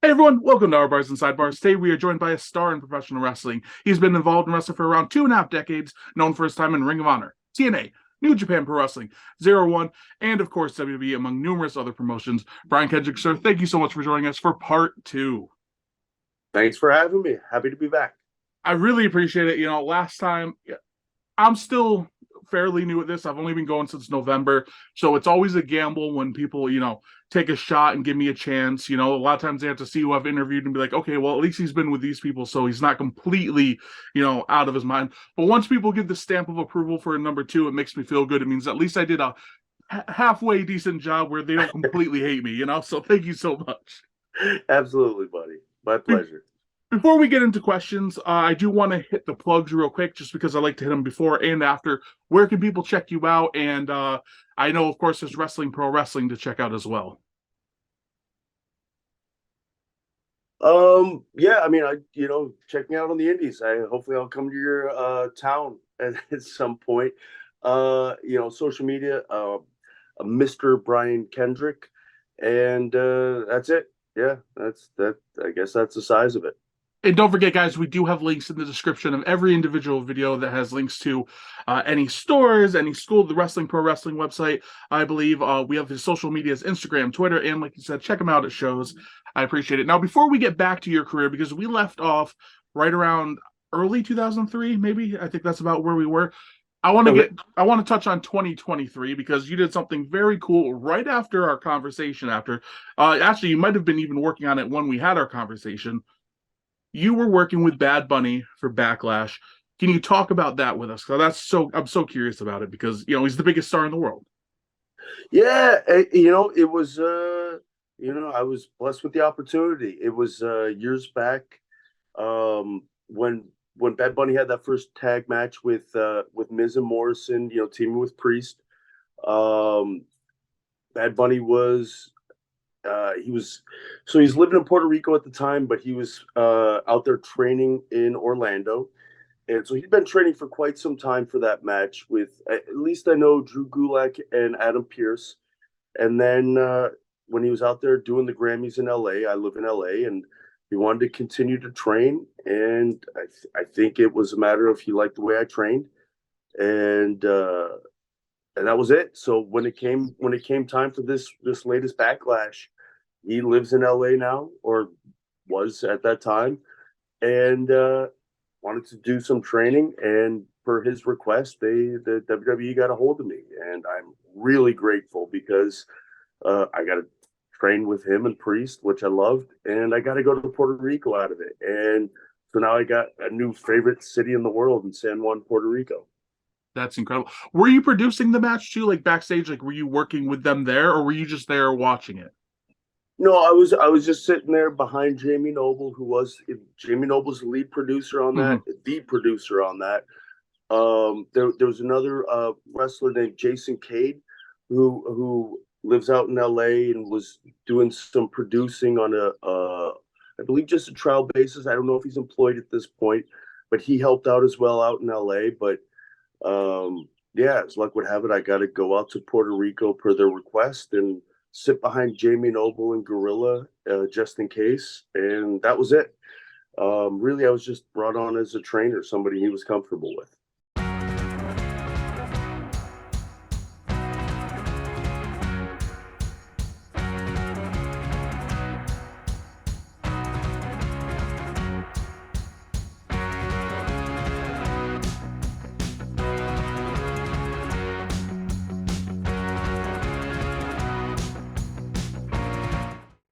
Hey everyone, welcome to Armbars Sidebars. Today we are joined by a star in professional wrestling. He's been involved in wrestling for around 2.5 decades, known for his time in Ring of Honor, TNA, New Japan Pro Wrestling, Zero One, and of course WWE, among numerous other promotions. Brian Kendrick, sir, thank you so much for joining us for part two. Thanks for having me. Happy to be back. I really appreciate it. Last time I'm still fairly new at this. I've only been going since November. So it's always a gamble when people, take a shot and give me a chance. A lot of times they have to see who I've interviewed and be like, okay, well, at least he's been with these people. So he's not completely, out of his mind. But once people give the stamp of approval for a number two, it makes me feel good. It means at least I did a halfway decent job where they don't completely hate me, So thank you so much. Absolutely, buddy. My pleasure. Before we get into questions, I do want to hit the plugs real quick, just because I like to hit them before and after. Where can people check you out? And I know, of course, there's Wrestling Pro Wrestling to check out as well. Yeah, I mean, check me out on the indies. Hopefully I'll come to your town at some point. Social media, Mr. Brian Kendrick, and that's it. Yeah, that's that. I guess that's the size of it. And don't forget, guys, we do have links in the description of every individual video that has links to any stores, any school, the Wrestling Pro Wrestling website. I believe we have his social medias, Instagram, Twitter, and like you said, check him out at shows. I appreciate it. Now, before we get back to your career, because we left off right around early 2003, maybe. I think that's about where we were. I want to touch on 2023 because you did something very cool right after our conversation. Actually, you might have been even working on it when we had our conversation. You were working with Bad Bunny for Backlash. Can you talk about that with us? Because I'm so curious about it because he's the biggest star in the world. Yeah, it was I was blessed with the opportunity. It was years back, when Bad Bunny had that first tag match with Miz and Morrison, teaming with Priest. Bad Bunny was he's living in Puerto Rico at the time, but he was out there training in Orlando. And so he'd been training for quite some time for that match with, at least I know, Drew Gulak and Adam Pearce. And then when he was out there doing the Grammys in LA, I live in LA, and he wanted to continue to train. And I think it was a matter of he liked the way I trained. And that was it. So when it came time for this latest Backlash, he lives in LA now, or was at that time, and wanted to do some training. And per his request, the WWE got a hold of me, and I'm really grateful because I got to train with him and Priest, which I loved, and I got to go to Puerto Rico out of it. And so now I got a new favorite city in the world in San Juan, Puerto Rico. That's incredible. Were you producing the match too, like backstage? Like, were you working with them there, or were you just there watching it? No, I was just sitting there behind Jamie Noble, Jamie Noble's the lead producer on that, the producer on that. There was another wrestler named Jason Cade who lives out in LA and was doing some producing on I believe just a trial basis. I don't know if he's employed at this point, but he helped out as well out in LA. But yeah, as luck would have it, I got to go out to Puerto Rico per their request and sit behind Jamie Noble and Gorilla just in case. And that was it. Really, I was just brought on as a trainer, somebody he was comfortable with.